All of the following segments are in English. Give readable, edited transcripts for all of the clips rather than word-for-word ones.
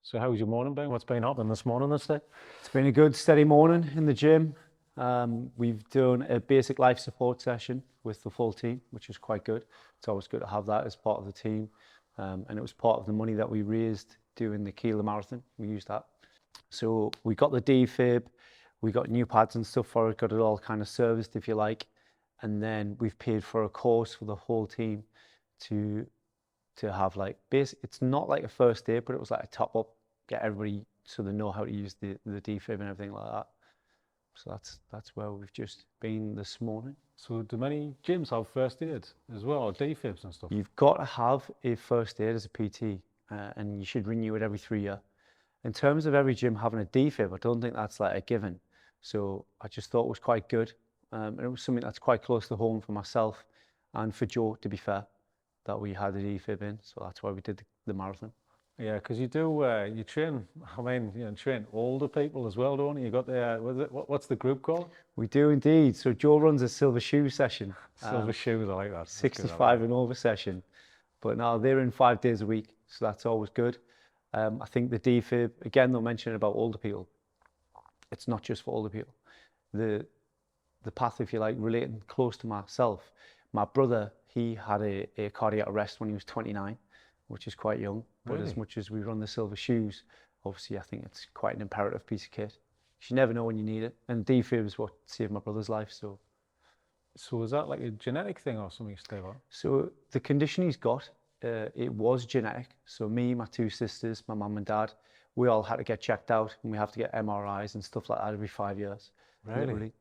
So how's your morning been? What's been happening this morning, this day? It's been a good steady morning in the gym. We've done a basic life support session with the full team, which is quite good. It's always good to have that as part of the team. And it was part of the money that we raised doing the Kilo Marathon. We used that. So we got the defib, we got new pads and stuff for it, got it all kind of serviced, if you like. And then we've paid for a course for the whole team to have like it's not like a first aid, but it was like a top up, get everybody so they know how to use the defib and everything like that. So that's where we've just been this morning. So do many gyms have first aid as well, or defibs and stuff? You've got to have a first aid as a PT, and you should renew it every 3 years. In terms of every gym having a defib, I don't think that's like a given. So I just thought it was quite good. And it was something that's quite close to home for myself and for Joe, to be fair, that we had a defib in. So that's why we did the marathon. Yeah, because you do, you train, I mean, you train older people as well, don't you? You got the, what's the group called? We do indeed. So Joe runs a silver shoe session. Silver shoes, I like that. 65 and over session. But now they're in 5 days a week, so that's always good. I think the defib, again, they'll mention it about older people. It's not just for older people. The path, if you like, relating close to myself. My brother, he had a cardiac arrest when he was 29, which is quite young. But Really? as much as we run the silver shoes, obviously I think it's quite an imperative piece of kit. You never know when you need it. And defib is what saved my brother's life. So is that like a genetic thing or something, Steve? So the condition he's got, it was genetic. So me, my two sisters, my mum and dad, we all had to get checked out, and we have to get MRIs and stuff like that every 5 years. Really? Literally.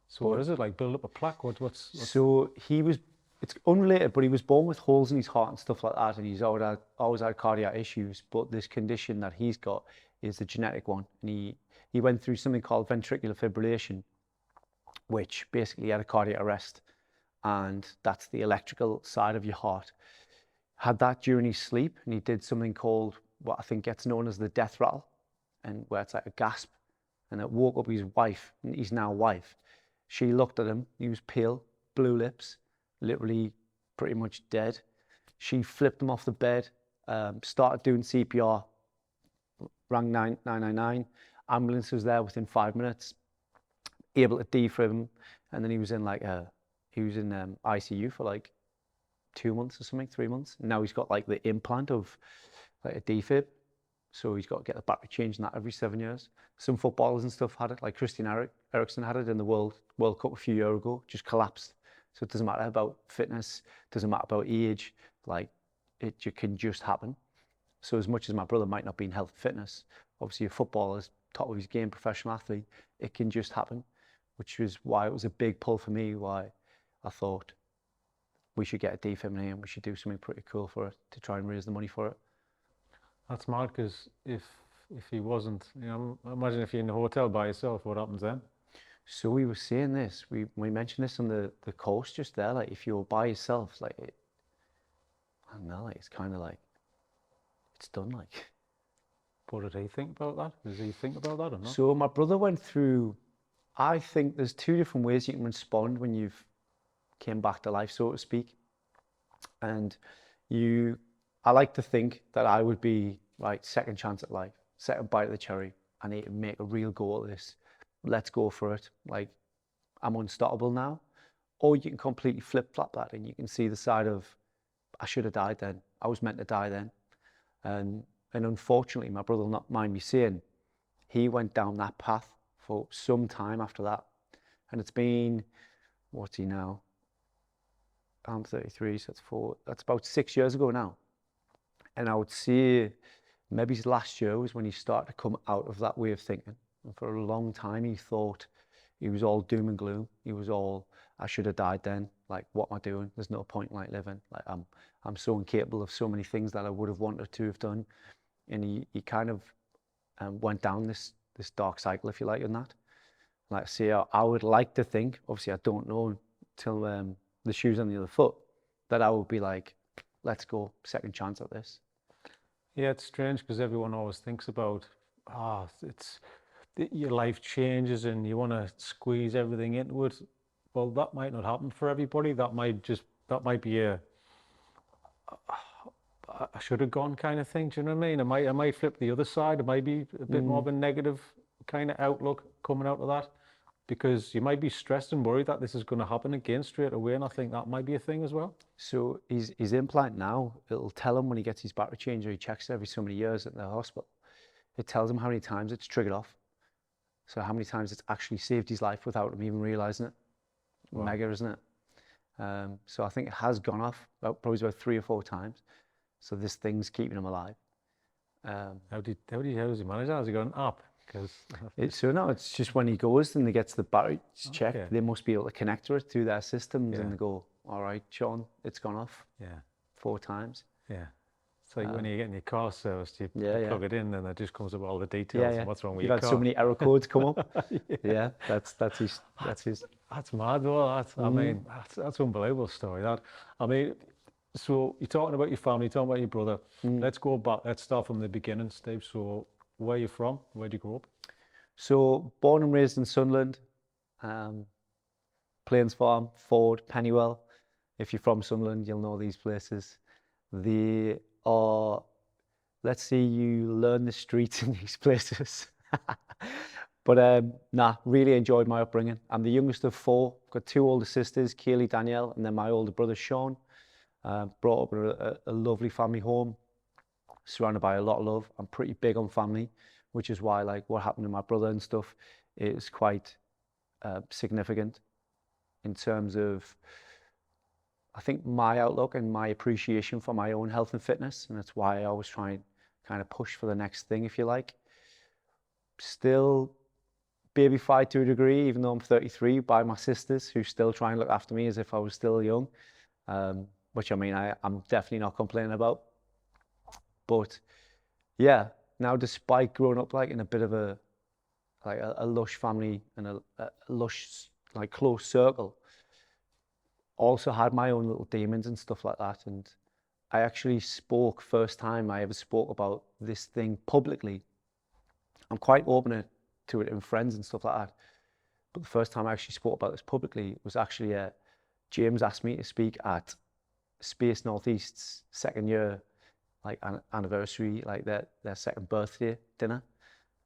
So what is it, like build up a plaque? What's... So he was, it's unrelated, but he was born with holes in his heart and stuff like that, and he's always had cardiac issues. But this condition that he's got is the genetic one, and he went through something called ventricular fibrillation, which basically had a cardiac arrest, and that's the electrical side of your heart. Had that during his sleep, and he did something called what I think gets known as the death rattle, and where it's like a gasp, and it woke up his wife, his now wife. She looked at him, he was pale, blue lips, literally pretty much dead. She flipped him off the bed, started doing CPR, rang 999, ambulance was there within 5 minutes, able to defib him, and then he was in ICU for like 2 months or something, 3 months. And now he's got like the implant of like a defib, so he's got to get the battery changed and that every 7 years. Some footballers and stuff had it, like Christian Eriksen had it in the World Cup a few years ago, just collapsed. So it doesn't matter about fitness, doesn't matter about age, like it can just happen. So as much as my brother might not be in health and fitness, obviously a footballer's top of his game, professional athlete, it can just happen, which was why it was a big pull for me, why I thought we should get a defib in here and we should do something pretty cool for it to try and raise the money for it. That's mad, because if he wasn't, imagine if you're in the hotel by yourself, what happens then? So we were saying this, we mentioned this on the course just there, like if you're by yourself, like I don't know, like it's kind of like, it's done like. What did he think about that? Does he think about that or not? So my brother went through, I think there's 2 different ways you can respond when you've came back to life, so to speak. And I like to think that I would be right, second chance at life, second bite of the cherry. I need to make a real go at this. Let's go for it. Like, I'm unstoppable now. Or you can completely flip-flop that and you can see the side of, I should have died then. I was meant to die then. And unfortunately, my brother will not mind me saying, he went down that path for some time after that. And it's been, what's he now? I'm 33, so that's about 6 years ago now. And I would say maybe his last year was when he started to come out of that way of thinking. And for a long time, he thought he was all doom and gloom. He was all, I should have died then. Like, what am I doing? There's no point in like living. Like, I'm so incapable of so many things that I would have wanted to have done. And he kind of went down this dark cycle, if you like, in that. Like I say, I would like to think, obviously I don't know until the shoe's on the other foot, that I would be like, let's go, second chance at this. Yeah, it's strange because everyone always thinks about, your life changes and you want to squeeze everything into it. Well, that might not happen for everybody. That might be I should have gone kind of thing. Do you know what I mean? I might flip the other side. It might be a bit more of a negative kind of outlook coming out of that, because you might be stressed and worried that this is going to happen again straight away. And I think that might be a thing as well. So his implant now, it'll tell him when he gets his battery change, or he checks it every so many years at the hospital. It tells him how many times it's triggered off. So how many times it's actually saved his life without him even realizing it. Wow. Mega, isn't it? So I think it has gone off probably about 3 or 4 times. So this thing's keeping him alive. How does he manage that? Has he got an app? Because it's just when he goes and he gets the battery checked, Okay. they must be able to connect to it through their systems, Yeah. and they go, all right, Sean, it's gone off yeah, 4 times. yeah. It's like when you're getting your car serviced, you Yeah, plug it in, and it just comes up with all the details Yeah, yeah. and what's wrong with You've your had car. so many error codes come up. Yeah, that's his. That's mad though. I mean, that's unbelievable story. That, I mean, so you're talking about your family, you're talking about your brother. Let's go back. Let's start from the beginning, Steve. So where are you from? Where did you grow up? So born and raised in Sunderland, Plains Farm, Ford, Pennywell. If you're from Sunderland, you'll know these places. They are, let's see, you learn the streets in these places. But really enjoyed my upbringing. I'm the youngest of 4. Got 2 older sisters, Kaylee, Danielle, and then my older brother, Sean. Brought up in a lovely family home, surrounded by a lot of love. I'm pretty big on family, which is why, like, what happened to my brother and stuff is quite significant in terms of, I think, my outlook and my appreciation for my own health and fitness. And that's why I always try and kind of push for the next thing, if you like. Still babyfied to a degree, even though I'm 33, by my sisters, who still try and look after me as if I was still young, which, I mean, I'm definitely not complaining about. But yeah, now, despite growing up like in a bit of a lush family and a lush, like, close circle, also had my own little demons and stuff like that. And I actually spoke, first time I ever spoke about this thing publicly. I'm quite open to it in friends and stuff like that. But the first time I actually spoke about this publicly was actually James asked me to speak at Space Northeast's 2nd year, like, anniversary, like their 2nd birthday dinner.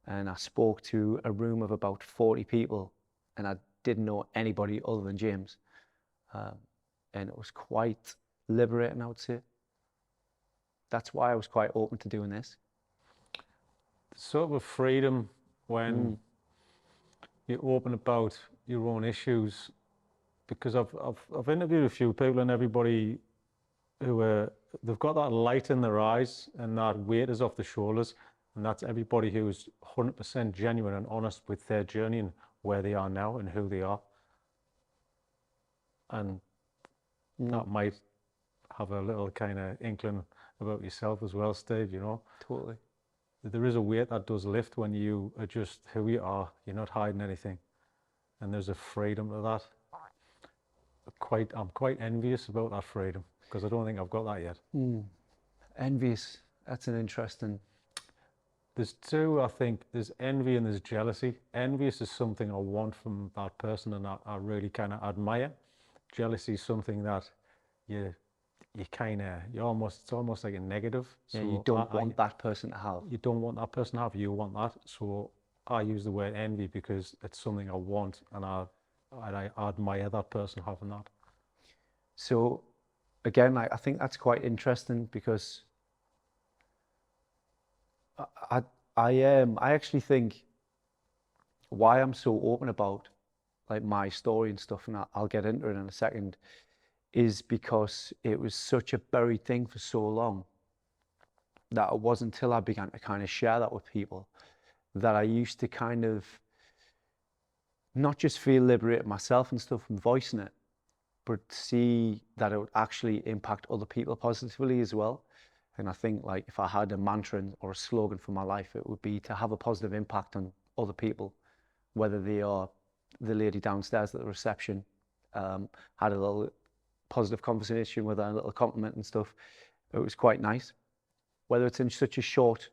And I spoke to a room of about 40 people, and I didn't know anybody other than James. And it was quite liberating, I would say. That's why I was quite open to doing this. Sort of a freedom when you're open about your own issues, because I've interviewed a few people, and everybody who they've got that light in their eyes and that weight is off the shoulders, and that's everybody who's 100% genuine and honest with their journey and where they are now and who they are. And that might have a little kind of inkling about yourself as well, Steve, you know. Totally. There is a weight that does lift when you are just who you are. You're not hiding anything. And there's a freedom to that. I'm quite envious about that freedom, because I don't think I've got that yet. Envious. That's an interesting. There's 2, I think. There's envy and there's jealousy. Envious is something I want from that person and I really kind of admire. Jealousy is something that it's almost like a negative. Yeah, So you don't want that person to have. You don't want that person to have, you want that. So I use the word envy because it's something I want, and I admire that person having that. So again, I think that's quite interesting, because I actually think why I'm so open about, like, my story and stuff, and I'll get into it in a second, is because it was such a buried thing for so long that it wasn't until I began to kind of share that with people that I used to kind of not just feel liberated myself and stuff from voicing it, but see that it would actually impact other people positively as well. And I think, like, if I had a mantra or a slogan for my life, it would be to have a positive impact on other people, whether they are the lady downstairs at the reception, had a little positive conversation with her, a little compliment and stuff. It was quite nice. Whether it's in such a short,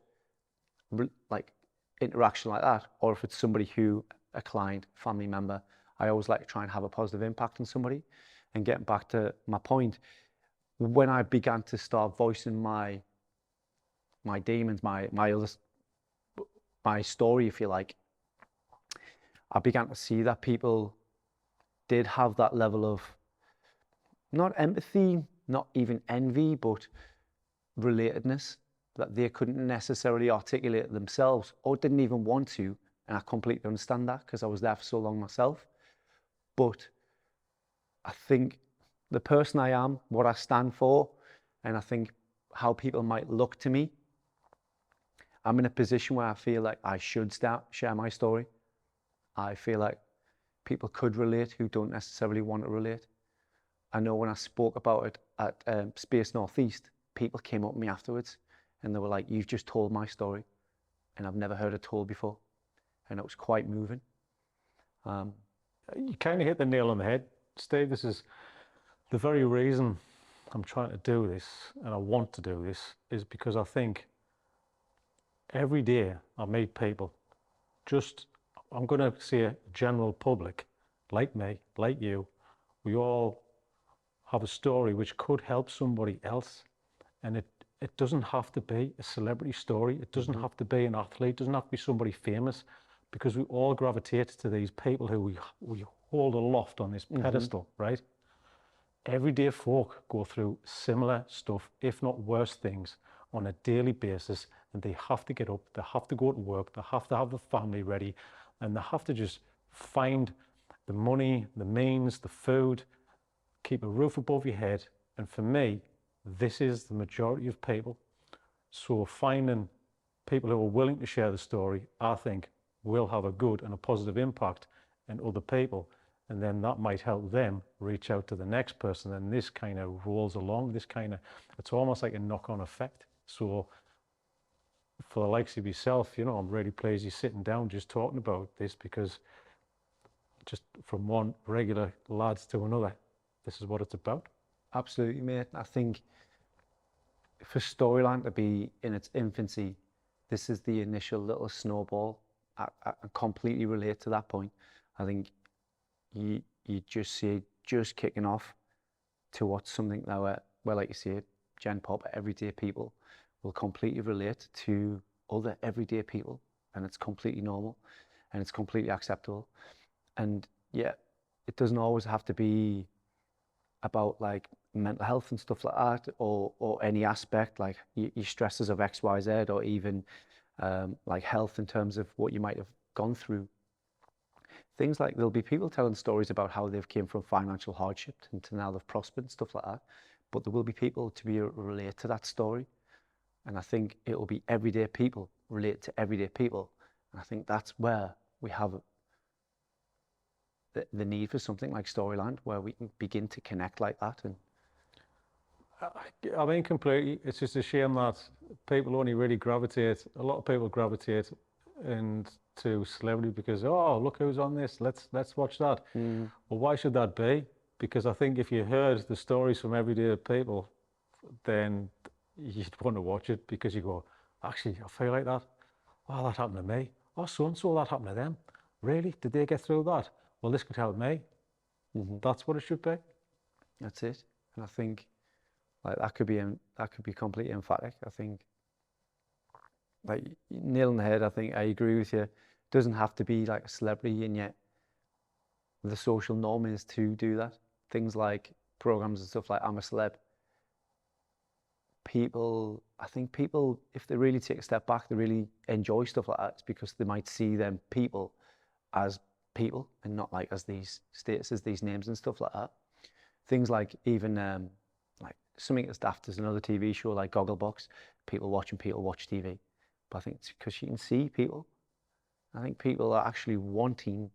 like, interaction like that, or if it's somebody who, a client, family member, I always like to try and have a positive impact on somebody. And getting back to my point, when I began to start voicing my demons, my story, if you like, I began to see that people did have that level of not empathy, not even envy, but relatedness that they couldn't necessarily articulate themselves or didn't even want to. And I completely understand that because I was there for so long myself. But I think the person I am, what I stand for, and I think how people might look to me, I'm in a position where I feel like I should share my story. I feel like people could relate who don't necessarily want to relate. I know when I spoke about it at Space Northeast, people came up to me afterwards and they were like, "You've just told my story and I've never heard it told before." And it was quite moving. You kind of hit the nail on the head, Steve. This is the very reason I'm trying to do this and I want to do this is because I think every day I meet people, I'm going to say a general public, like me, like you, we all have a story which could help somebody else. And it doesn't have to be a celebrity story. It doesn't have to be an athlete. It doesn't have to be somebody famous, because we all gravitate to these people who we hold aloft on this pedestal, right? Everyday folk go through similar stuff, if not worse things, on a daily basis, and they have to get up, they have to go to work, they have to have the family ready, and they have to just find the money, the means, the food, keep a roof above your head. And for me, this is the majority of people. So finding people who are willing to share the story, I think, will have a good and a positive impact in other people. And then that might help them reach out to the next person. And this kind of rolls along, it's almost like a knock-on effect. So for the likes of yourself, I'm really pleased you're sitting down just talking about this, because just from one regular lads to another, this is what it's about. Absolutely, mate. I think for Storyline to be in its infancy, this is the initial little snowball. I completely relate to that point. I think you just see it just kicking off towards something that where, like you say, Gen Pop, everyday people will completely relate to other everyday people, and it's completely normal and it's completely acceptable. And yeah, it doesn't always have to be about like mental health and stuff like that, or any aspect like your stresses of XYZ, or even like health in terms of what you might have gone through. Things like there'll be people telling stories about how they've came from financial hardship and to now they've prospered and stuff like that. But there will be people to be able to relate to that story. And I think it will be everyday people relate to everyday people. And I think that's where we have the need for something like Storyland, where we can begin to connect like that. And I mean, completely. It's just a shame that people only really gravitate. A lot of people gravitate into celebrity because, oh, look who's on this. Let's watch that. Well, why should that be? Because I think if you heard the stories from everyday people, then you'd want to watch it, because you go, actually, I feel like that. Oh, that happened to me. Oh, so and so, that happened to them. Really? Did they get through that? Well, this could help me. That's what it should be. that's it. And I think like that could be completely emphatic. I think like nail on the head. I think I agree with you. It doesn't have to be like a celebrity, and yet the social norm is to do that. Things like programs and stuff like I'm a Celeb. I think people, if they really take a step back, they really enjoy stuff like that. It's because they might see them people as people and not like as these statuses, these names and stuff like that. Things like even like something as daft as another TV show like Gogglebox, people watch TV. But I think it's because you can see people. I think people are actually wanting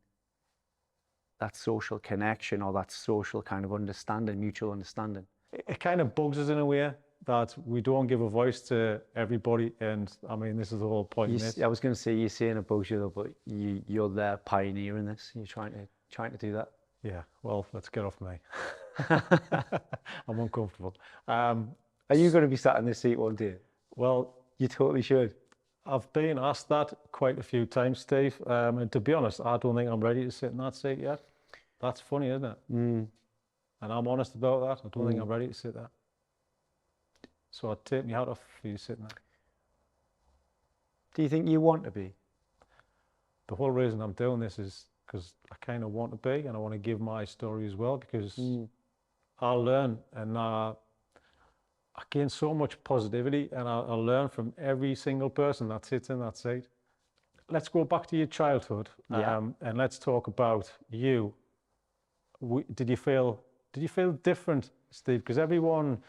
that social connection, or that social kind of understanding, mutual understanding. It kind of bugs us in a way that we don't give a voice to everybody. And I mean, this is the whole point in this. I was going to say, you're saying it bugs you though, but you're there pioneering this. You're trying to do that. Yeah, well, let's get off me. I'm uncomfortable. Are you going to be sat in this seat one day? Well, You totally should. I've been asked that quite a few times, Steve. And to be honest, I don't think I'm ready to sit in that seat yet. That's funny, isn't it? And I'm honest about that. I don't think I'm ready to sit there. So I'd take my hat off for you sitting there. Do you think you want to be? The whole reason I'm doing this is because I kind of want to be, and I want to give my story as well, because I learn, and I gain so much positivity, and I learn from every single person that sits in that seat. Let's go back to your childhood, and let's talk about you. Did you feel different, Steve? Because everyone,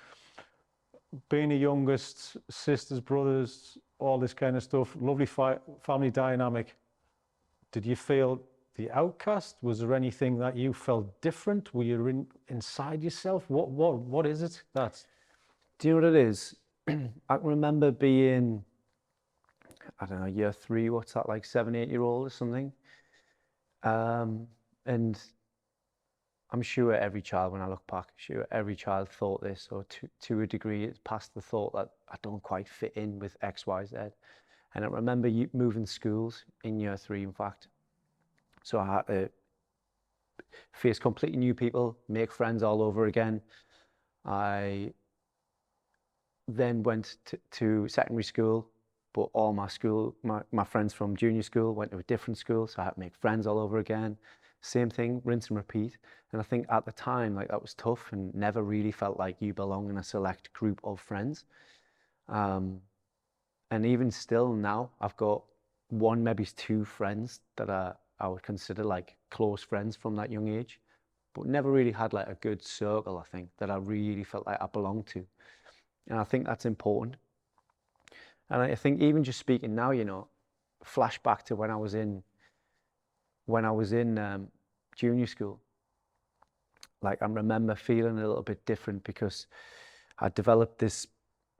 being the youngest, sisters, brothers, all this kind of stuff, lovely family dynamic. Did you feel the outcast? Was there anything that you felt different? Were you inside yourself? What is it? Do you know what it is? I can remember being, I don't know, year 3, what's that, like 7, 8-year-old or something. And I'm sure every child, when I look back, sure every child thought this, or to a degree, it's past the thought that I don't quite fit in with X, Y, Z. And I remember moving schools in year 3, in fact. So I had to face completely new people, make friends all over again. I then went to secondary school, but all my friends from junior school went to a different school, so I had to make friends all over again. Same thing, rinse and repeat. And I think at the time, like, that was tough, and never really felt like you belong in a select group of friends. And even still now, I've got 1, maybe 2 friends that I would consider like close friends from that young age, but never really had like a good circle, I think, that I really felt like I belonged to. And I think that's important. And I think even just speaking now, you know, flashback to when I was in junior school, like, I remember feeling a little bit different because I developed this,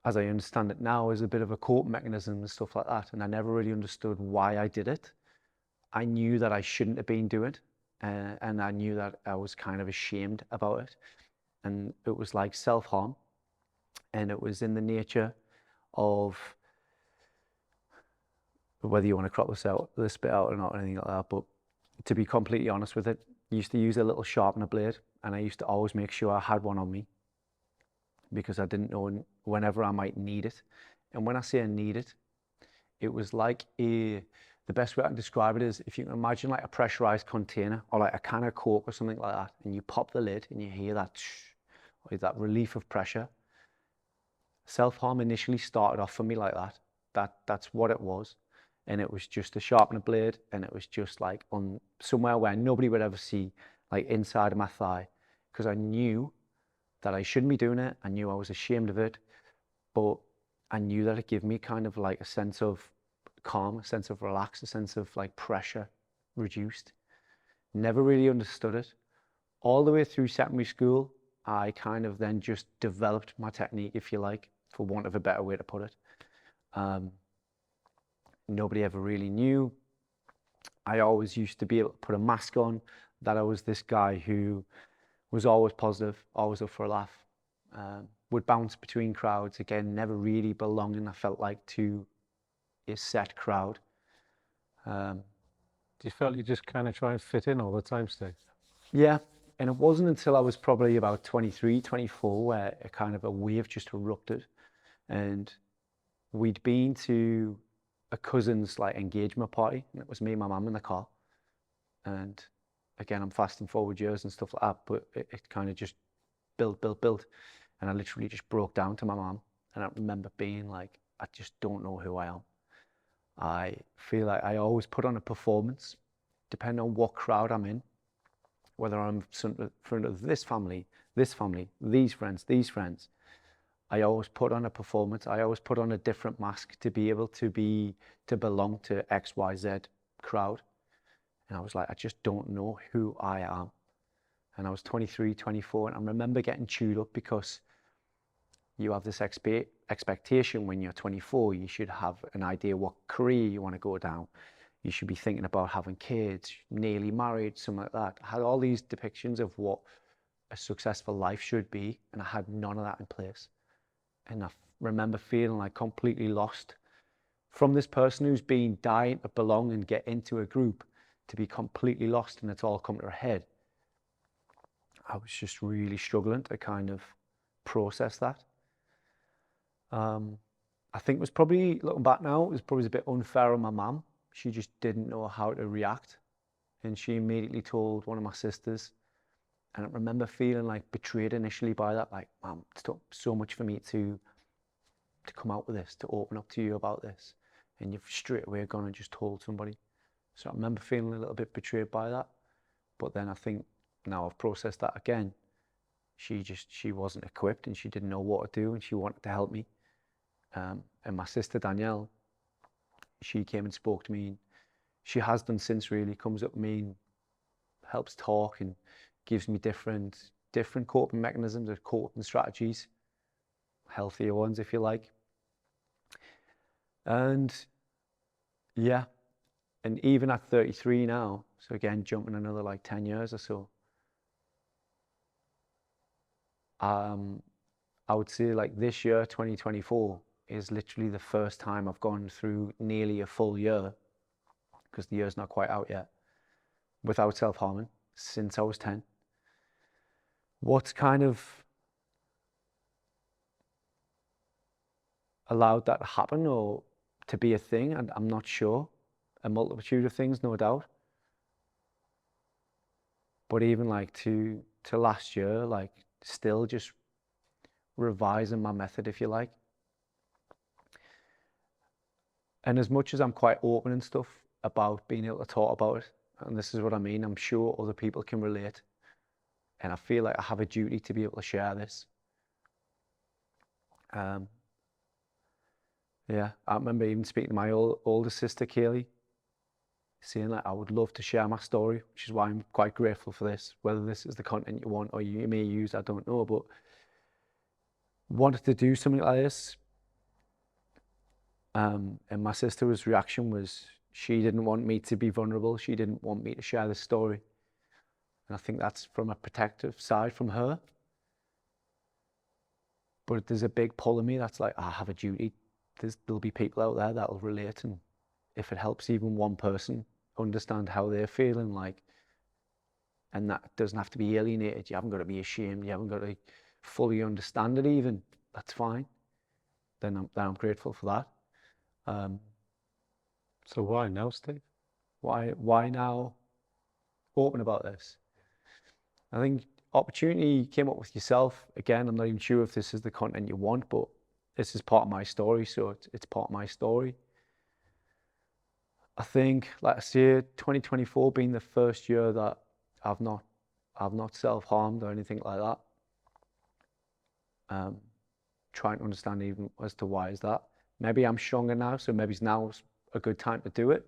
as I understand it now, as a bit of a coping mechanism and stuff like that. And I never really understood why I did it. I knew that I shouldn't have been doing it, and I knew that I was kind of ashamed about it. And it was like self-harm, and it was in the nature of, whether you want to crop this bit out or not, or anything like that, but to be completely honest with it, I used to use a little sharpener blade, and I used to always make sure I had one on me, because I didn't know whenever I might need it. And when I say I need it, it was like the best way I can describe it is, if you can imagine like a pressurized container, or like a can of Coke or something like that, and you pop the lid and you hear that or that relief of pressure. Self-harm initially started off for me like that. That's what it was. And it was just a sharpener blade, and it was just like on somewhere where nobody would ever see, like inside of my thigh, because I knew that I shouldn't be doing it. I knew I was ashamed of it, but I knew that it gave me kind of like a sense of calm, a sense of relax, a sense of like pressure reduced. Never really understood it. All the way through secondary school, I kind of then just developed my technique, if you like, for want of a better way to put it. Nobody ever really knew. I always used to be able to put a mask on that I was this guy who was always positive, always up for a laugh, would bounce between crowds, again, never really belonging, I felt like, to a set crowd. Do you felt you just kind of try and fit in all the time, Steve? Yeah, and it wasn't until I was probably about 23, 24 where a kind of a wave just erupted, and we'd been to a cousin's like engagement party, and it was me and my mum in the car. And again, I'm fasting forward years and stuff like that, but it kind of just built, and I literally just broke down to my mum. And I remember being like, I just don't know who I am. I feel like I always put on a performance, depending on what crowd I'm in, whether I'm in front of this family, these friends. I always put on a performance. I always put on a different mask to be able to belong to XYZ crowd. And I was like, I just don't know who I am. And I was 23, 24, and I remember getting chewed up because you have this expectation when you're 24, you should have an idea what career you want to go down. You should be thinking about having kids, nearly married, something like that. I had all these depictions of what a successful life should be, and I had none of that in place. And I remember feeling like completely lost. From this person who's been dying to belong and get into a group, to be completely lost and it's all come to a head. I was just really struggling to kind of process that. I think it was probably, looking back now, it was probably a bit unfair on my mum. She just didn't know how to react. And she immediately told one of my sisters. And I remember feeling like betrayed initially by that. Like, Mum, it's took so much for me to come out with this, to open up to you about this. And you've straight away gone and just told somebody. So I remember feeling a little bit betrayed by that. But then I think now I've processed that again. She wasn't equipped and she didn't know what to do and she wanted to help me. And my sister Danielle, she came and spoke to me. And she has done since, really, comes up to me and helps talk and gives me different coping mechanisms or coping strategies, healthier ones if you like. And yeah, and even at 33 now, so again, jumping another like 10 years or so, I would say like this year, 2024, is literally the first time I've gone through nearly a full year, because the year's not quite out yet, without self-harming since I was 10. What's kind of allowed that to happen or to be a thing, and I'm not sure, a multitude of things, no doubt. But even like to last year, like still just revising my method, if you like. And as much as I'm quite open and stuff about being able to talk about it, and this is what I mean, I'm sure other people can relate. And I feel like I have a duty to be able to share this. Yeah, I remember even speaking to my older sister, Kaylee, saying like, I would love to share my story, which is why I'm quite grateful for this. Whether this is the content you want or you may use, I don't know, but wanted to do something like this. And my sister's reaction was she didn't want me to be vulnerable. She didn't want me to share this story. And I think that's from a protective side from her. But there's a big pull in me that's like, I have a duty. There'll be people out there that'll relate. And if it helps even one person understand how they're feeling, like, and that doesn't have to be alienated. You haven't got to be ashamed. You haven't got to fully understand it even. That's fine. Then I'm grateful for that. So why now, Steve? Why now open about this? I think opportunity came up with yourself. Again, I'm not even sure if this is the content you want, but this is part of my story, so it's part of my story. I think, like I say, 2024 being the first year that I've not self-harmed or anything like that. Trying to understand even as to why is that. Maybe I'm stronger now, so maybe now's a good time to do it.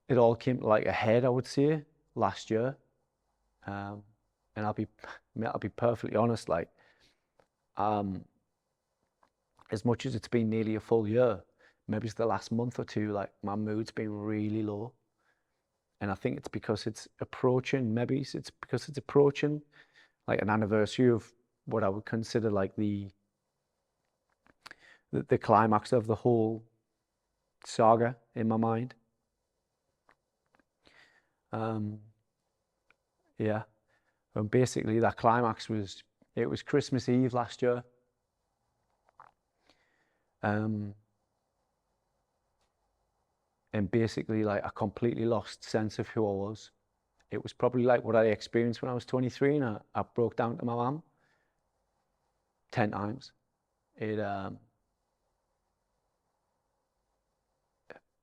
It all came like ahead, I would say, last year. And I'll be perfectly honest, like, as much as it's been nearly a full year, maybe it's the last month or two, like my mood's been really low. And I think it's because it's approaching, like an anniversary of what I would consider like the climax of the whole saga in my mind. Yeah. And basically that climax was, it was Christmas Eve last year. And basically like I completely lost sense of who I was. It was probably like what I experienced when I was 23 and I broke down to my mum 10 times.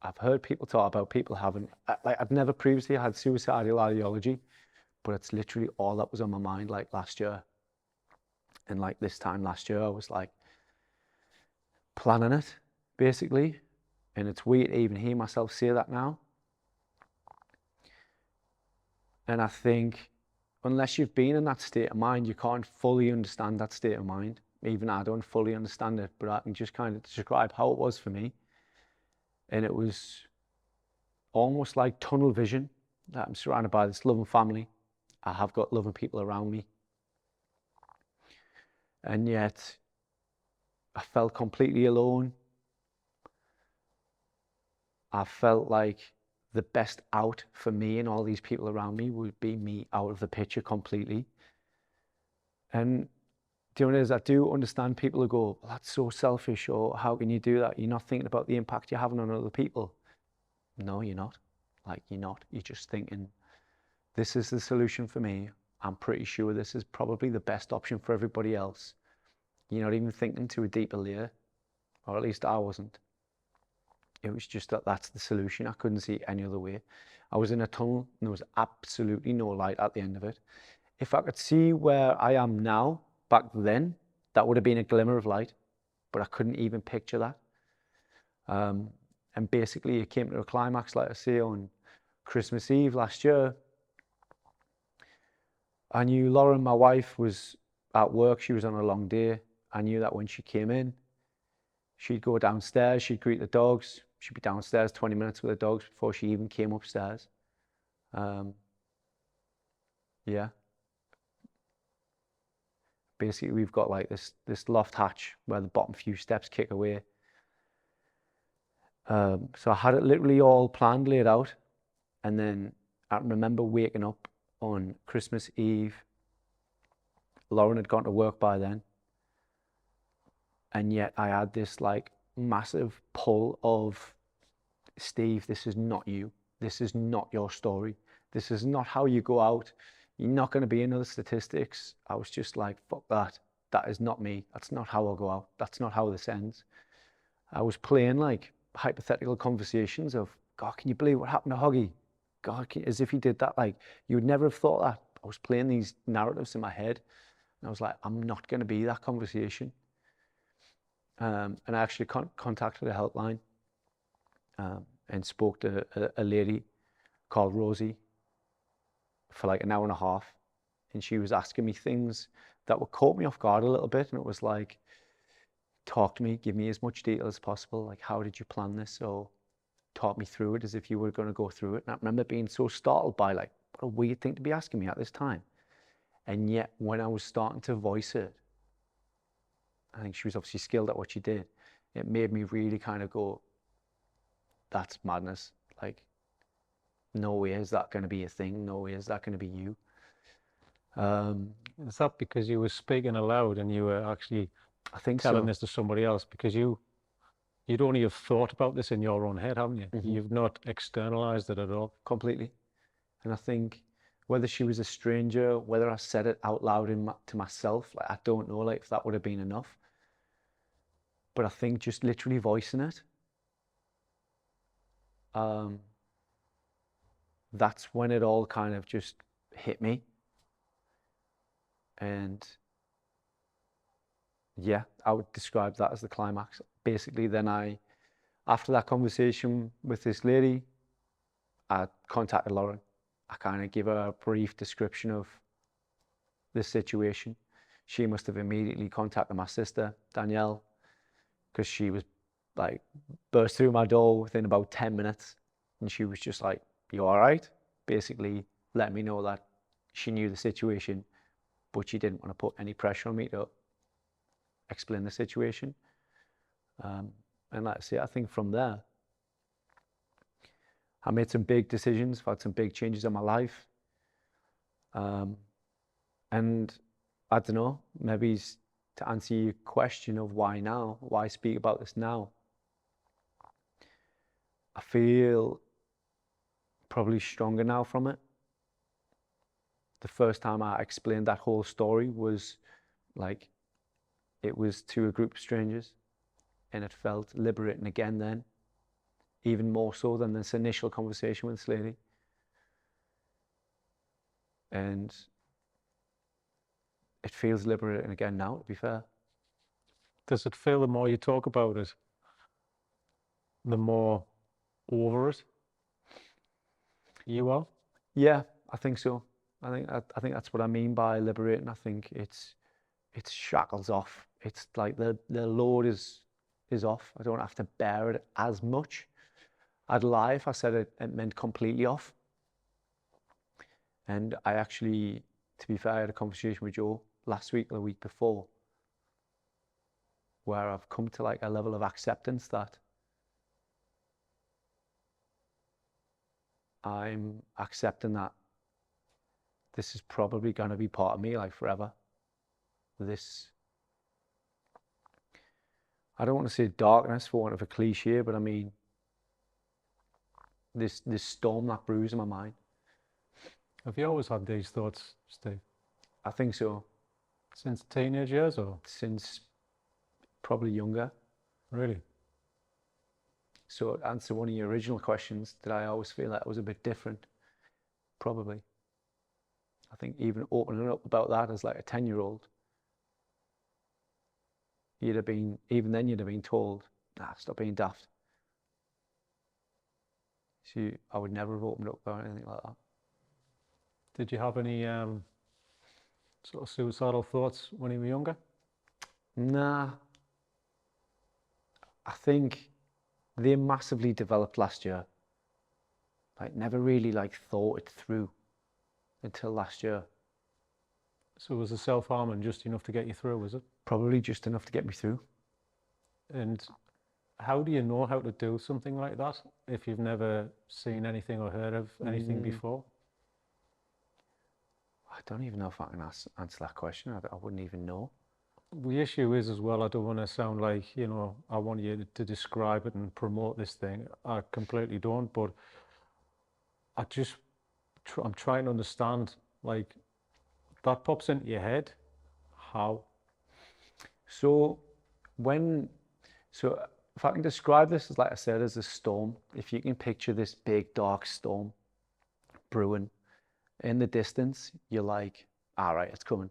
I've heard people talk about people having, like I'd never previously had suicidal ideology, but it's literally all that was on my mind like last year. And like this time last year, I was like planning it basically. And it's weird to even hear myself say that now. And I think unless you've been in that state of mind, you can't fully understand that state of mind. Even I don't fully understand it, but I can just kind of describe how it was for me. And it was almost like tunnel vision, that I'm surrounded by this loving family. I have got loving people around me. And yet I felt completely alone. I felt like the best out for me and all these people around me would be me out of the picture completely. And do you know what it is? I do understand people who go, well, that's so selfish, or how can you do that? You're not thinking about the impact you're having on other people. No, you're not. Like, you're not. You're just thinking, this is the solution for me. I'm pretty sure this is probably the best option for everybody else. You're not even thinking to a deeper layer, or at least I wasn't. It was just that that's the solution. I couldn't see any other way. I was in a tunnel and there was absolutely no light at the end of it. If I could see where I am now, back then, that would have been a glimmer of light, but I couldn't even picture that. And basically it came to a climax, like I say, on Christmas Eve last year. I knew Lauren, my wife, was at work. She was on a long day. I knew that when she came in, she'd go downstairs, she'd greet the dogs. She'd be downstairs 20 minutes with the dogs before she even came upstairs. Yeah. Basically, we've got like this loft hatch where the bottom few steps kick away. So I had it literally all planned, laid out. And then I remember waking up on Christmas Eve. Lauren had gone to work by then. And yet I had this like massive pull of, Steve, this is not you. This is not your story. This is not how you go out. You're not going to be in other statistics. I was just like, fuck that. That is not me. That's not how I'll go out. That's not how this ends. I was playing like hypothetical conversations of, God, can you believe what happened to Hoggy? God, as if he did that. Like, you would never have thought that. I was playing these narratives in my head. And I was like, I'm not going to be that conversation. And I actually contacted a helpline and spoke to a lady called Rosie for like an hour and a half. And she was asking me things that would caught me off guard a little bit. And it was like, talk to me, give me as much detail as possible. Like, how did you plan this? Or talk me through it as if you were going to go through it. And I remember being so startled by like, what a weird thing to be asking me at this time. And yet when I was starting to voice it, I think she was obviously skilled at what she did. It made me really kind of go, that's madness. Like, no way is that going to be a thing. No way is that going to be you. Is that because you were speaking aloud and you were actually I think telling so. this to somebody else? Because you'd only have thought about this in your own head, haven't you? You've not externalized it at all. Completely. And I think whether she was a stranger, whether I said it out loud to myself, like, I don't know, like, if that would have been enough. But I think just literally voicing it, that's when it all kind of just hit me. And yeah, I would describe that as the climax. Basically, then after that conversation with this lady, I contacted Lauren. I kind of gave her a brief description of the situation. She must have immediately contacted my sister, Danielle, because she was like, burst through my door within about 10 minutes. And she was just like, you all right? Basically, let me know that she knew the situation, but she didn't want to put any pressure on me to explain the situation. And like I say, I think from there, I made some big decisions. I've had some big changes in my life. And I don't know, maybe to answer your question of why now, why speak about this now, I feel probably stronger now from it. The first time I explained that whole story was like, it was to a group of strangers, and it felt liberating again then, even more so than this initial conversation with this lady. And it feels liberating again now, to be fair. Does it feel the more you talk about it, the more over it you are? Yeah, I think so. I think that's what I mean by liberating. I think it's shackles off. It's like the load is off. I don't have to bear it as much. I'd lie if I said it meant completely off. And I actually, to be fair, I had a conversation with Joe last week or the week before, where I've come to like a level of acceptance that I'm accepting that this is probably going to be part of me like forever. This I don't want to say darkness for want of a cliche, but I mean this storm that brews in my mind. Have you always had these thoughts, Steve? I think so, Since teenage years, or since probably younger. really? So to answer one of your original questions, did I always feel that I was a bit different? Probably. I think even opening up about that as like a 10-year-old, you'd have been, even then you'd have been told, nah, stop being daft. So I would never have opened up about anything like that. Did you have any sort of suicidal thoughts when you were younger? Nah, I think they massively developed last year. Like never really like thought it through until last year. So was the self-harming just enough to get you through, was it? Probably just enough to get me through. And how do you know how to do something like that if you've never seen anything or heard of anything before? I don't even know if I can answer that question. I wouldn't even know. The issue is as well, I don't want to sound like, you know, I want you to describe it and promote this thing. I completely don't, but I just, I'm trying to understand, like, that pops into your head, how? So if I can describe this as, like I said, as a storm, if you can picture this big dark storm brewing in the distance, you're like, all right, it's coming.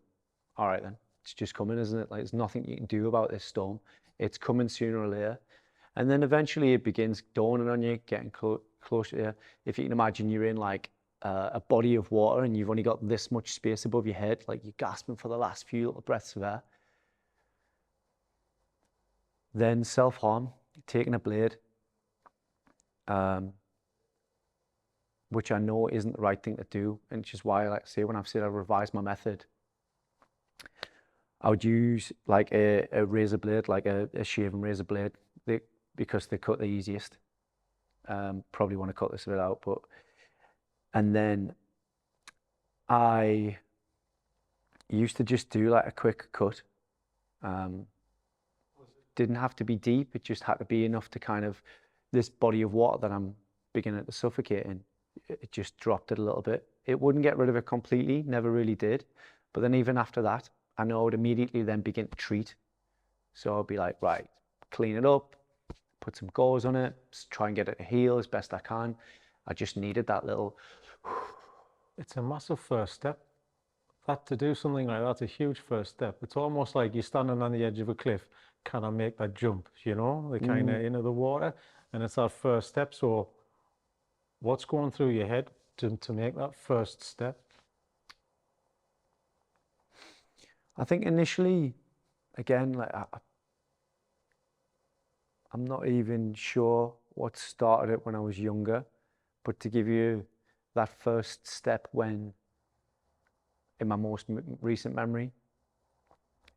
All right then, it's just coming, isn't it? Like there's nothing you can do about this storm. It's coming sooner or later. And then eventually it begins dawning on you, getting closer to you. If you can imagine you're in like a body of water and you've only got this much space above your head, like you're gasping for the last few little breaths of air. Then self-harm, taking a blade, which I know isn't the right thing to do, and which is why, like I say, when I've said I revised my method, I would use like a razor blade, like a shaving razor blade, because they cut the easiest. Probably want to cut this bit out, but and then I used to just do like a quick cut. Didn't have to be deep, it just had to be enough to kind of, this body of water that I'm beginning to suffocate in, it just dropped it a little bit. It wouldn't get rid of it completely, never really did. But then even after that, I know I would immediately then begin to treat. So I'd be like, right, clean it up, put some gauze on it, try and get it to heal as best I can. I just needed that little. It's a massive first step. That to do something like that's a huge first step. It's almost like you're standing on the edge of a cliff. Can I make that jump? You know, the kind of into the water, and it's that first step. So, what's going through your head to make that first step? I think initially, again, like I'm not even sure what started it when I was younger, but to give you that first step when, in my most recent memory,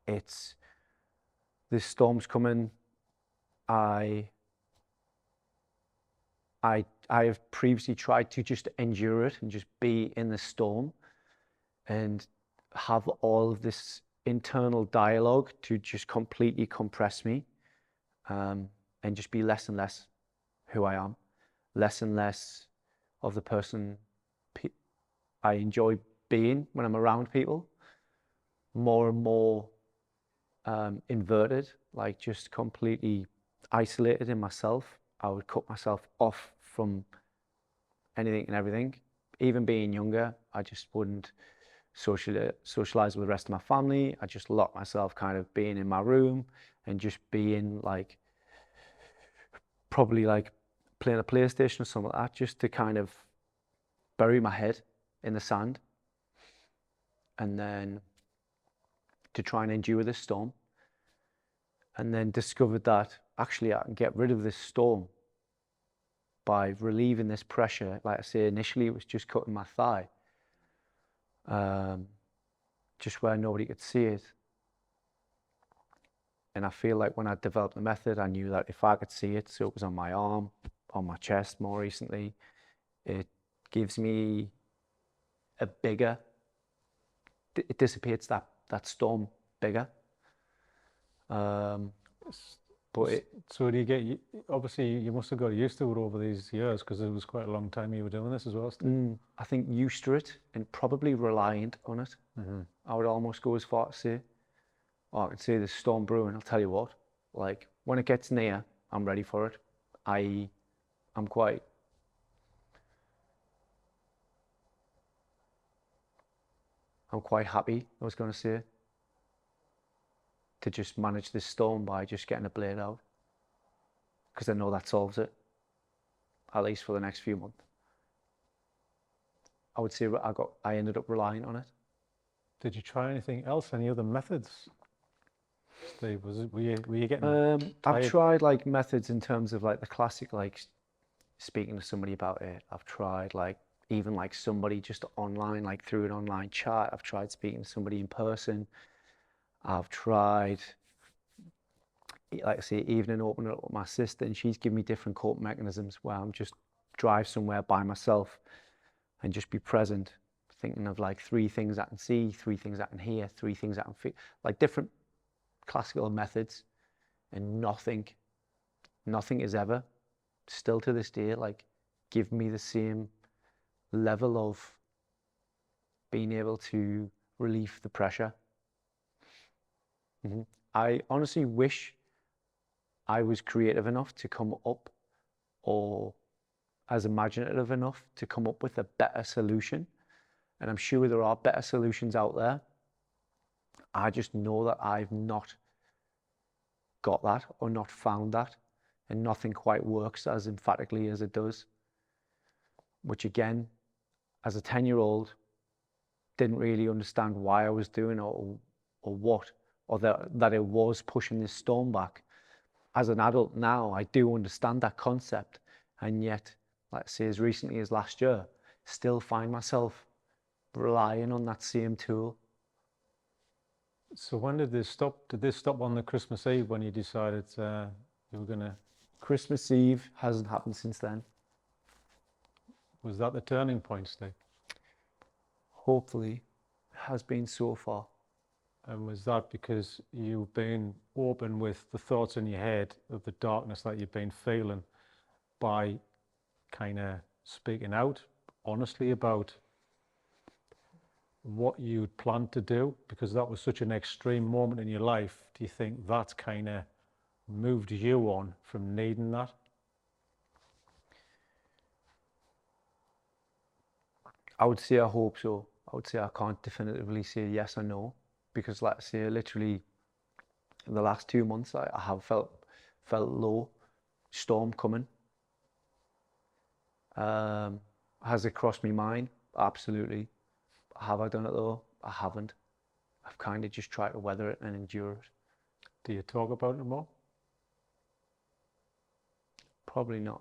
it's this storm's coming. I have previously tried to just endure it and just be in the storm and have all of this internal dialogue to just completely compress me, and just be less and less who I am, less and less of the person I enjoy being when I'm around people, more and more inverted, like just completely isolated in myself. I would cut myself off from anything and everything. Even being younger, I just wouldn't socialize with the rest of my family. I just locked myself kind of being in my room and just being like, probably like playing a PlayStation or something like that, just to kind of bury my head in the sand and then to try and endure this storm. And then discovered that actually I can get rid of this storm by relieving this pressure. Like I say, initially it was just cutting my thigh, just where nobody could see it. And I feel like when I developed the method, I knew that if I could see it, so it was on my arm, on my chest more recently, it gives me a bigger, it dissipates that storm bigger. But But So do you get, obviously you must have got used to it over these years because it was quite a long time you were doing this as well, Steve. I think used to it and probably reliant on it. I would almost go as far to say, oh, I can see there's storm brewing. I'll tell you what, like when it gets near, I'm ready for it. I'm quite happy, I was going to say, to just manage this storm by just getting a blade out, because I know that solves it, at least for the next few months. I would say I ended up relying on it. Did you try anything else, any other methods, Steve? Were you getting I've tired? tried like methods in terms of like the classic, like speaking to somebody about it. I've tried like even like somebody just online, like through an online chat. I've tried speaking to somebody in person. I've tried, like I say, even opening up with my sister, and she's given me different coping mechanisms where I'm just drive somewhere by myself and just be present, thinking of like 3 things I can see, 3 things I can hear, 3 things I can feel, like different classical methods, and nothing is ever, still to this day, like give me the same level of being able to relieve the pressure. I honestly wish I was creative enough to come up, or as imaginative enough to come up with a better solution. And I'm sure there are better solutions out there. I just know that I've not got that or not found that, and nothing quite works as emphatically as it does. Which again, as a 10-year-old, didn't really understand why I was doing it, or what, or that it was pushing this storm back. As an adult now, I do understand that concept, and yet, let's say as recently as last year, still find myself relying on that same tool. So when did this stop? Did this stop on the Christmas Eve when you decided you were gonna? Christmas Eve hasn't happened since then. Was that the turning point, Steve? Hopefully, it has been so far. And was that because you've been open with the thoughts in your head of the darkness that you've been feeling by kind of speaking out honestly about what you'd planned to do? Because that was such an extreme moment in your life. Do you think that's kind of moved you on from needing that? I would say I hope so. I would say I can't definitively say yes or no, because like I say, literally in the last 2 months, I have felt low, storm coming. Has it crossed my mind? Absolutely. Have I done it though? I haven't. I've kind of just tried to weather it and endure it. Do you talk about it more? Probably not.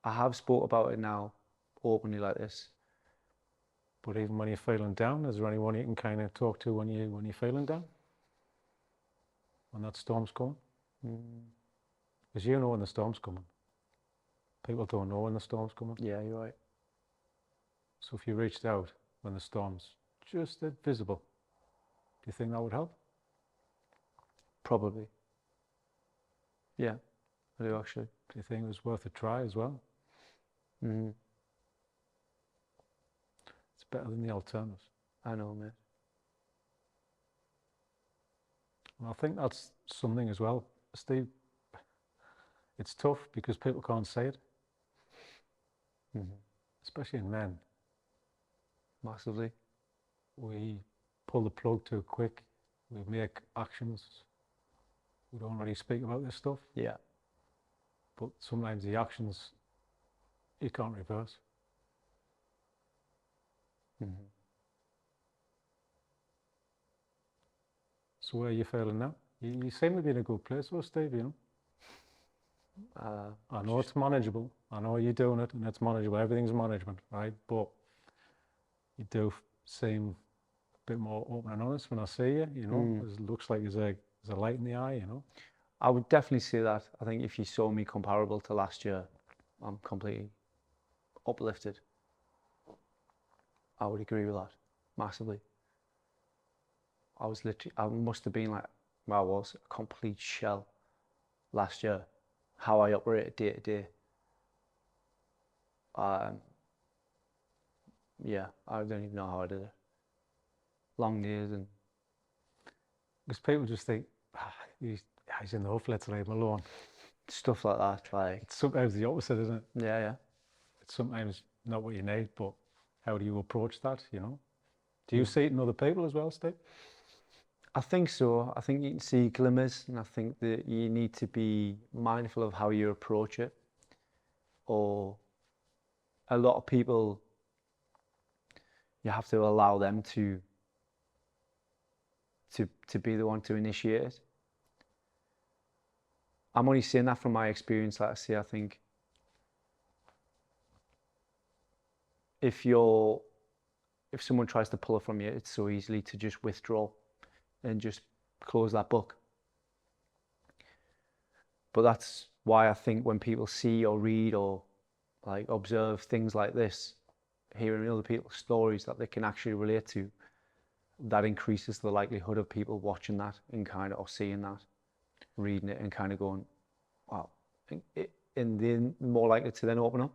I have spoke about it now openly like this. But even when you're feeling down, is there anyone you can kind of talk to when you're feeling down? When that storm's coming? Because you know when the storm's coming. People don't know when the storm's coming. Yeah, you're right. So if you reached out when the storm's just visible, do you think that would help? Probably. Yeah, I do actually. Do you think it was worth a try as well? It's better than the alternatives. I know, mate. And I think that's something as well, Steve. It's tough because people can't say it, especially in men. Massively. We pull the plug too quick. We make actions. We don't really speak about this stuff. Yeah. But sometimes the actions you can't reverse. So where are you feeling now? You seem to be in a good place, though, Steve, you know? I know it's manageable. I know you're doing it and it's manageable. Everything's management, right? But you do seem a bit more open and honest when I see you, you know? It looks like there's a light in the eye, you know? I would definitely say that. I think if you saw me comparable to last year, I'm completely uplifted. I would agree with that massively. I was literally, I must have been like, well, I was a complete shell last year, how I operated day to day. Yeah, I don't even know how I did it. Long days and Because people just think, he's in the huff, let's leave him alone. stuff like that. Like, It's sometimes the opposite, isn't it? yeah, yeah. It's sometimes not what you need, but how do you approach that, you know? Do you see it in other people as well, Steve? I think so. I think you can see glimmers, and I think that you need to be mindful of how you approach it. Or a lot of people, you have to allow them to be the one to initiate it. I'm only saying that from my experience. Like I say, I think if someone tries to pull it from you, it's so easily to just withdraw and just close that book. But that's why I think when people see or read or like observe things like this, hearing other people's stories that they can actually relate to, that increases the likelihood of people watching that and kind of, or seeing that, reading it and kind of going, wow, and then more likely to then open up.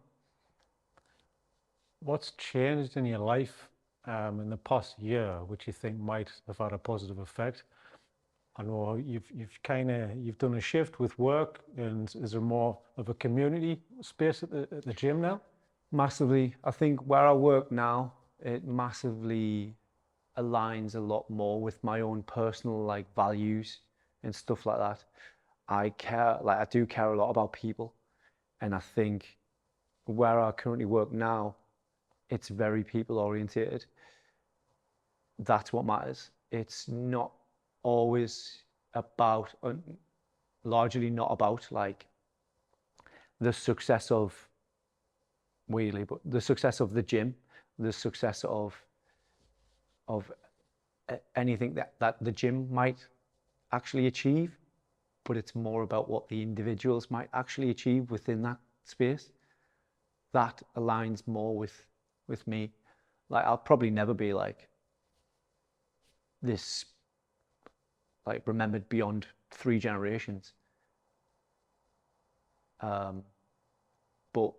What's changed in your life in the past year, which you think might have had a positive effect? I know you've done a shift with work, and is there more of a community space at the gym now? Massively. I think where I work now, it massively aligns a lot more with my own personal like values and stuff like that. I do care a lot about people, and I think where I currently work now, it's very people orientated. That's what matters. It's not always about, largely not about like the success of Wheelie, but the success of the gym, the success of anything that the gym might actually achieve, but it's more about what the individuals might actually achieve within that space. That aligns more with me. Like I'll probably never be like this, like remembered beyond 3 generations. But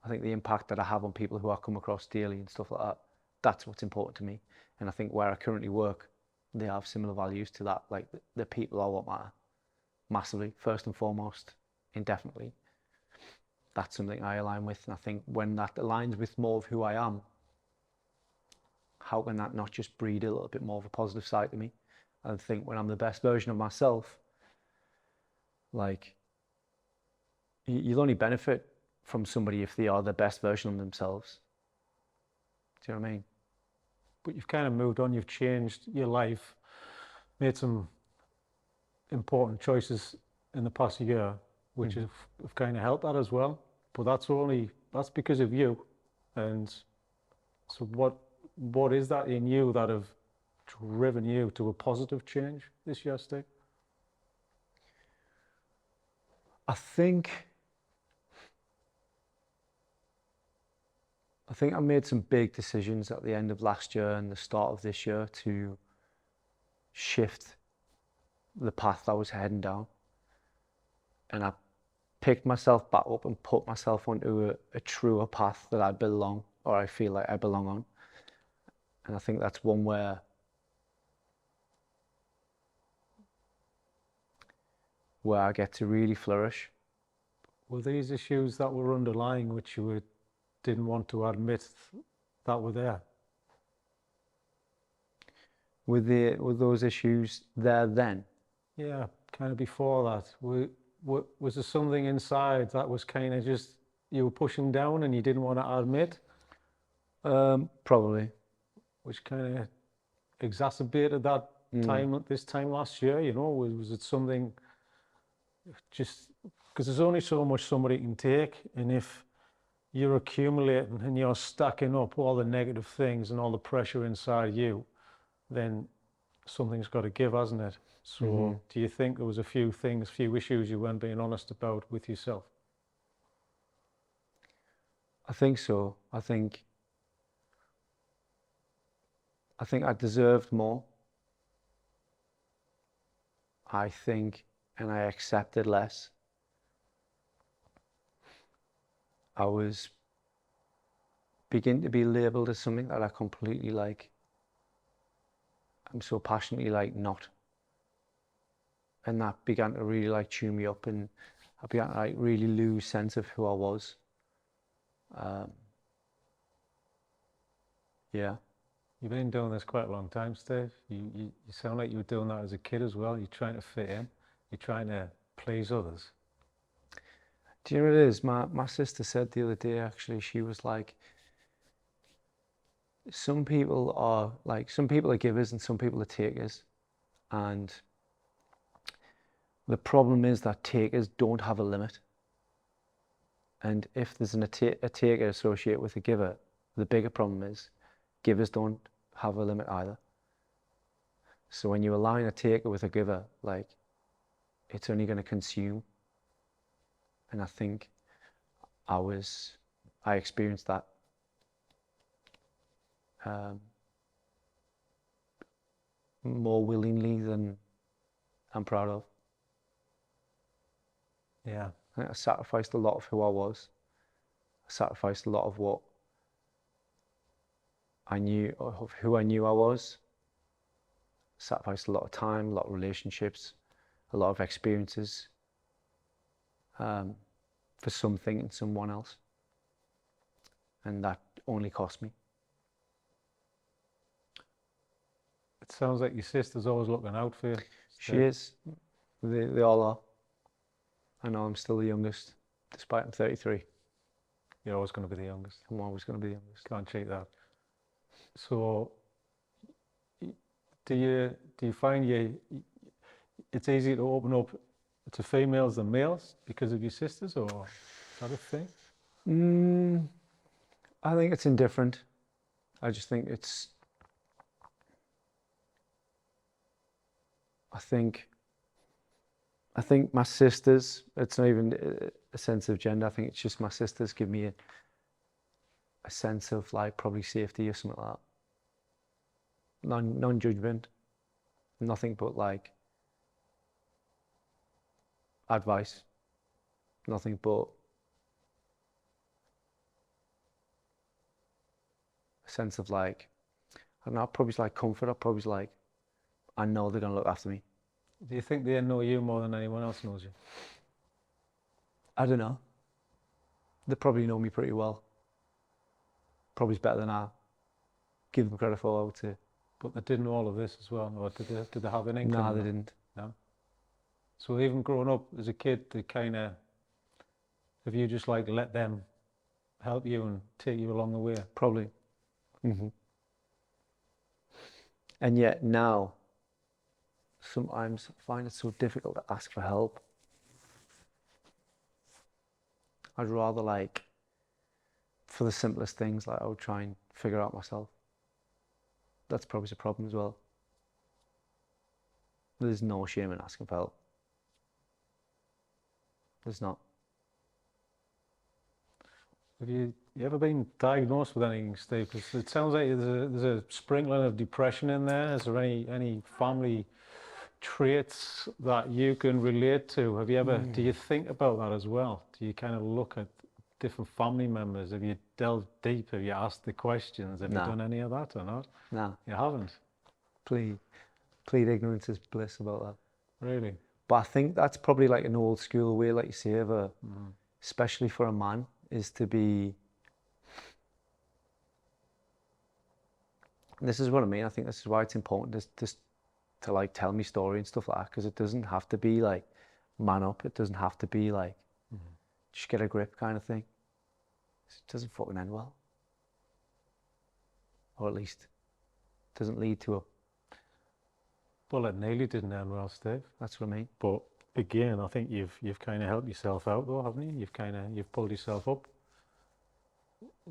I think the impact that I have on people who I come across daily and stuff like that, that's what's important to me. And I think where I currently work, they have similar values to that. Like the people are what matter massively, first and foremost, indefinitely. That's something I align with. And I think when that aligns with more of who I am, how can that not just breed a little bit more of a positive side to me? I think when I'm the best version of myself, like you'll only benefit from somebody if they are the best version of themselves. Do you know what I mean? But you've kind of moved on, you've changed your life, made some important choices in the past year, which have kind of helped that as well. But that's because of you. And so what is that in you that have driven you to a positive change this year, Steve? I think I made some big decisions at the end of last year and the start of this year to shift the path I was heading down. And I picked myself back up and put myself onto a truer path that I belong, or I feel like I belong on. And I think that's one where I get to really flourish. Were these issues that were underlying which didn't want to admit that were there? Were those issues there then? Yeah, kind of before that. Was there something inside that was kind of just you were pushing down and you didn't want to admit, Probably. which kind of exacerbated that time this time last year? You know, was it something just because there's only so much somebody can take, and if you're accumulating and you're stacking up all the negative things and all the pressure inside you, then something's got to give, hasn't it? So do you think there was a few issues you weren't being honest about with yourself? I think so. I think I deserved more. I think and I accepted less, I was beginning to be labeled as something that I completely like, I'm so passionately like not. And that began to really like chew me up, and I began to like really lose sense of who I was. Yeah. You've been doing this quite a long time, Steve. You sound like you were doing that as a kid as well. You're trying to fit in. You're trying to please others. Do you know what it is? My sister said the other day, actually, she was like, some people are givers and some people are takers. And the problem is that takers don't have a limit. And if there's a taker associated with a giver, the bigger problem is givers don't have a limit either. So when you align a taker with a giver, like, it's only going to consume. And I think I experienced that more willingly than I'm proud of. Yeah. I sacrificed a lot of who I was. I sacrificed a lot of what I knew, of who I knew I was. I sacrificed a lot of time, a lot of relationships, a lot of experiences for something and someone else. And that only cost me. It sounds like your sister's always looking out for you. She is. They all are. I know I'm still the youngest, despite I'm 33. You're always going to be the youngest. I'm always going to be the youngest. Can't cheat that. So, do you find it's easier to open up to females than males because of your sisters, or is that a thing? I think it's indifferent. I just think I think my sisters, it's not even a sense of gender. I think it's just my sisters give me a sense of like probably safety or something like that. Non-judgment, nothing but like advice, nothing but a sense of like, I don't know, probably like comfort, or probably like, I know they're gonna look after me. Do you think they know you more than anyone else knows you? I don't know. They probably know me pretty well. Probably better than I give them credit for, I would say. But they didn't know all of this as well, or did they have an inkling? No, they didn't. No. So even growing up as a kid, they kind of, have you just like let them help you and take you along the way? Probably. And yet now, sometimes I find it so difficult to ask for help. I'd rather like, for the simplest things, like I would try and figure out myself. That's probably the problem as well. There's no shame in asking for help. There's not. Have you ever been diagnosed with anything, Steve? Because it sounds like there's a sprinkling of depression in there. Is there any family traits that you can relate to? Have you ever, do you think about that as well? Do you kind of look at different family members? Have you delved deep? Have you asked the questions? Have you done any of that or not? No. You haven't? Plead ignorance is bliss about that. Really? But I think that's probably like an old school way, like you say, of especially for a man, is to be, and this is what I mean, I think this is why it's important to like tell me story and stuff like that, because it doesn't have to be like man up, it doesn't have to be like just get a grip kind of thing. It doesn't fucking end well, or at least it doesn't lead to a, Well, it nearly didn't end well, Steve. that's what I mean. But again, I think you've kind of helped yourself out though, haven't you? You've pulled yourself up.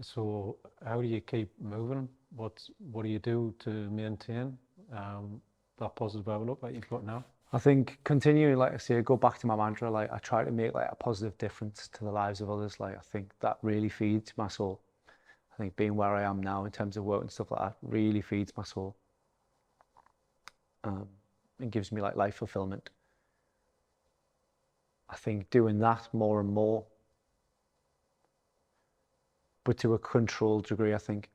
So how do you keep moving? What do you do to maintain that positive outlook that you've got now? I think continuing, like I say, go back to my mantra, like I try to make like a positive difference to the lives of others. Like I think that really feeds my soul. I think being where I am now in terms of work and stuff like that really feeds my soul. It gives me like life fulfillment. I think doing that more and more, but to a controlled degree, I think.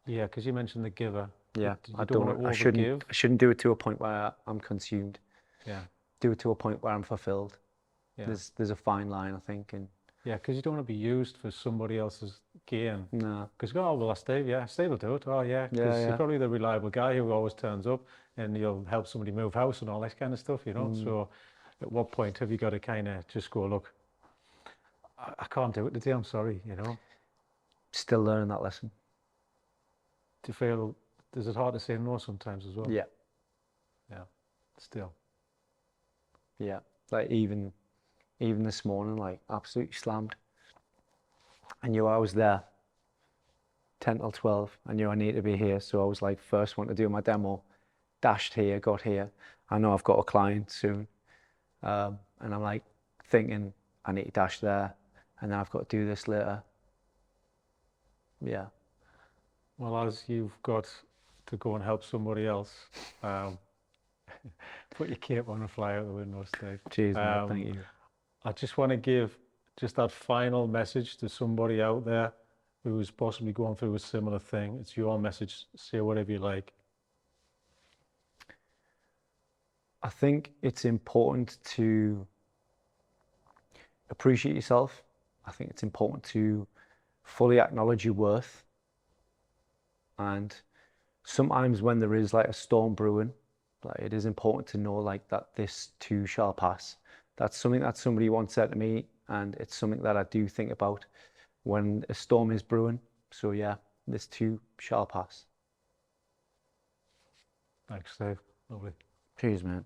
Yeah, because you mentioned the giver. Yeah, You I don't don't, want I to overgive. shouldn't do it to a point where I'm consumed. Yeah, Do it to a point where I'm fulfilled. yeah. There's a fine line, I think, and Yeah, because you don't want to be used for somebody else's gain. no, Because, oh, well, that's Steve. Yeah, Steve will do it. Oh, yeah. yeah, Because he's yeah, probably the reliable guy who always turns up and you'll help somebody move house and all that kind of stuff, you know? So at what point have you got to kind of just go, look, I can't do it today. I'm sorry, you know? still learning that lesson. Do you feel, is it hard to say no sometimes as well? Yeah, Yeah, still. yeah. Like even this morning, like absolutely slammed. I knew I was there 10 till 12. I knew I needed to be here, so I was like first one to do my demo. Dashed here, got here. I know I've got a client soon, and I'm like thinking I need to dash there, and then I've got to do this later. Yeah, Well, as you've got to go and help somebody else, um, put your cape on and fly out the window, Steve. cheers, mate. Thank you. I just want to give just that final message to somebody out there who is possibly going through a similar thing. It's your message. Say whatever you like. I think it's important to appreciate yourself. I think it's important to fully acknowledge your worth. And sometimes when there is like a storm brewing, like it is important to know like that this too shall pass. That's something that somebody once said to me, and it's something that I do think about when a storm is brewing. So yeah, this too shall pass. Thanks, Steve. Lovely. Cheers, man.